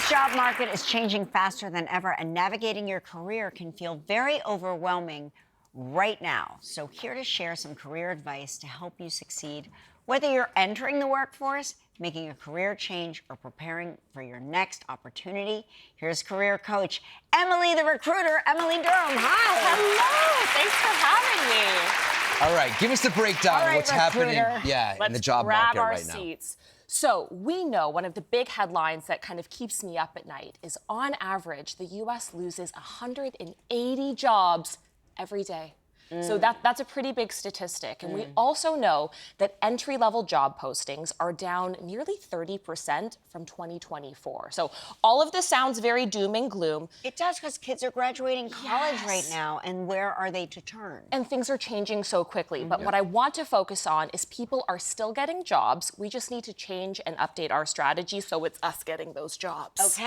Today's job market is changing faster than ever, and navigating your career can feel very overwhelming right now. So here to share some career advice to help you succeed, whether you're entering the workforce, making a career change, or preparing for your next opportunity. Here's career coach Emily the recruiter, Emily Durham. Hi. Hello. Thanks for having me. All right, give us the breakdown of what's happening in the job market right now. Let's grab our seats. So we know one of the big headlines that kind of keeps me up at night is on average, the U.S. loses 180 jobs every day. So that's a pretty big statistic. And we also know that entry-level job postings are down nearly 30% from 2024. So all of this sounds very doom and gloom. It does, because kids are graduating college right now, and where are they to turn? And things are changing so quickly. But what I want to focus on is people are still getting jobs. We just need to change and update our strategy so it's us getting those jobs.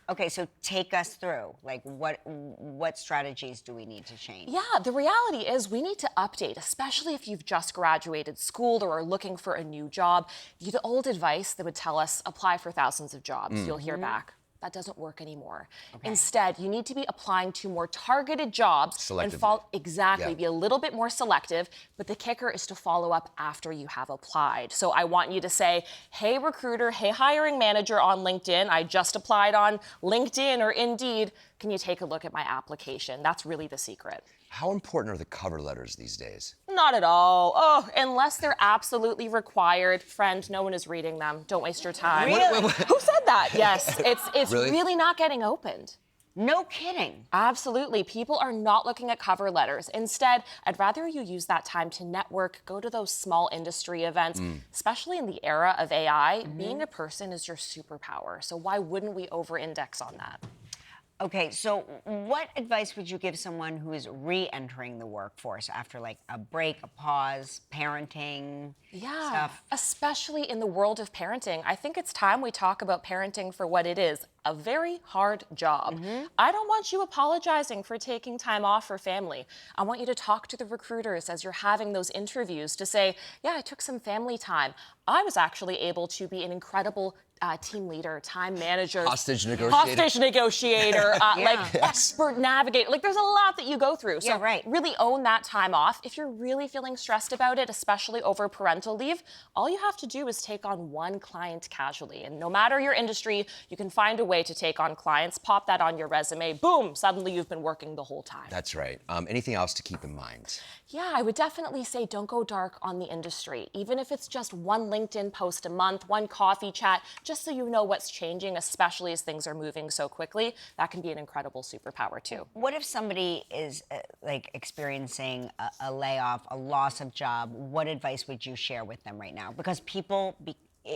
Okay, so take us through, like, what strategies do we need to change? Yeah, the reality is we need to update, especially if you've just graduated school or are looking for a new job. The old advice that would tell us apply for thousands of jobs, you'll hear back. That doesn't work anymore. Instead, you need to be applying to more targeted jobs. Selectively. Be a little bit more selective, but the kicker is to follow up after you have applied. So I want you to say, hey recruiter, hey hiring manager on LinkedIn, I just applied on LinkedIn or Indeed. Can you take a look at my application? That's really the secret. How important are the cover letters these days? Not at all. Oh, unless they're absolutely required. Friend, no one is reading them. Don't waste your time. Really? Who said that? Yes, it's Really? really not getting opened. No kidding. Absolutely. People are not looking at cover letters. Instead, I'd rather you use that time to network, go to those small industry events, especially in the era of AI. Being a person is your superpower. So why wouldn't we over-index on that? Okay, so what advice would you give someone who is re-entering the workforce after, like, a break, a pause, parenting stuff? Especially in the world of parenting. I think it's time we talk about parenting for what it is, a very hard job. I don't want you apologizing for taking time off for family. I want you to talk to the recruiters as you're having those interviews to say, yeah, I took some family time. I was actually able to be an incredible team leader, time manager, Hostage negotiator, expert navigator. Like, there's a lot that you go through. So really own that time off. If you're really feeling stressed about it, especially over parental leave, all you have to do is take on one client casually. And no matter your industry, you can find a way to take on clients, pop that on your resume, boom, suddenly you've been working the whole time. That's right. Anything else to keep in mind? Yeah, I would definitely say don't go dark on the industry. Even if it's just one LinkedIn post a month, one coffee chat, just so you know what's changing, especially as things are moving so quickly, that can be an incredible superpower too. What if somebody is experiencing a layoff, a loss of job? What advice would you share with them right now? Because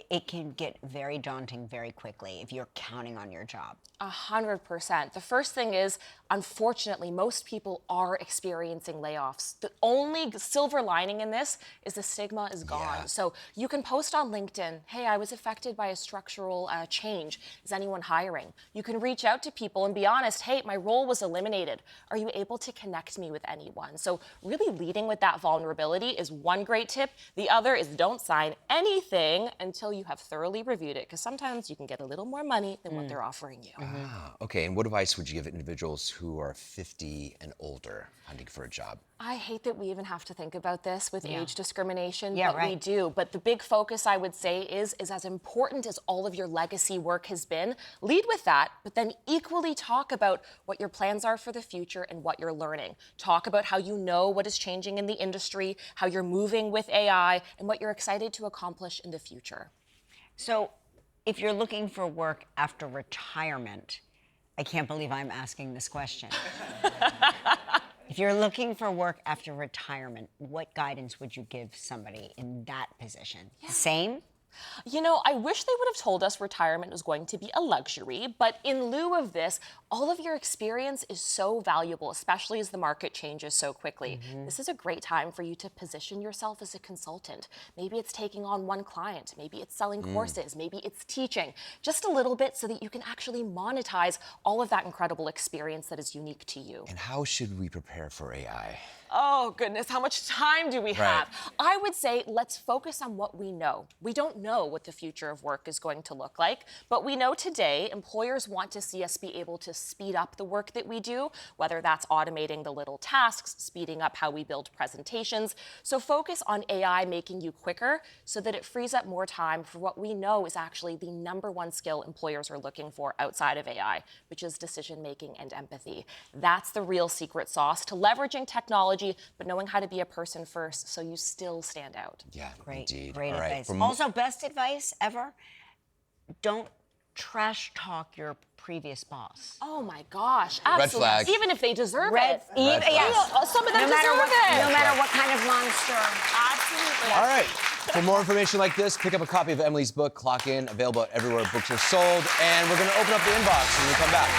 it can get very daunting very quickly if you're counting on your job. 100%. The first thing is, unfortunately, most people are experiencing layoffs. The only silver lining in this is the stigma is gone. So you can post on LinkedIn, hey, I was affected by a structural change. Is anyone hiring? You can reach out to people and be honest, hey, my role was eliminated. Are you able to connect me with anyone? So really leading with that vulnerability is one great tip. The other is don't sign anything until you have thoroughly reviewed it, because sometimes you can get a little more money than what they're offering you. Okay, and what advice would you give individuals who are 50 and older hunting for a job? I hate that we even have to think about this with age discrimination, but we do. But the big focus, I would say, is as important as all of your legacy work has been, lead with that, but then equally talk about what your plans are for the future and what you're learning. Talk about how you know what is changing in the industry, how you're moving with AI, and what you're excited to accomplish in the future. So if you're looking for work after retirement, I can't believe I'm asking this question. If you're looking for work after retirement, what guidance would you give somebody in that position? Same? You know, I wish they would have told us retirement was going to be a luxury, but in lieu of this, all of your experience is so valuable, especially as the market changes so quickly. This is a great time for you to position yourself as a consultant. Maybe it's taking on one client, maybe it's selling courses, maybe it's teaching, just a little bit so that you can actually monetize all of that incredible experience that is unique to you. And how should we prepare for AI? Oh, goodness, how much time do we have? I would say let's focus on what we know. We don't know what the future of work is going to look like, but we know today employers want to see us be able to speed up the work that we do, whether that's automating the little tasks, speeding up how we build presentations. So focus on AI making you quicker so that it frees up more time for what we know is actually the #1 skill employers are looking for outside of AI, which is decision making and empathy. That's the real secret sauce to leveraging technology, but knowing how to be a person first so you still stand out. Yeah, Great, indeed. great All right. advice. Also, best advice ever: don't trash talk your previous boss. Oh my gosh, absolutely. flag. Even if they deserve Red, it. even, flag. yes. Some of them no matter deserve what, it. No matter what kind of monster. Absolutely. All right. For more information like this, pick up a copy of Emily's book, Clock In, available everywhere books are sold. And we're going to open up the inbox when we come back.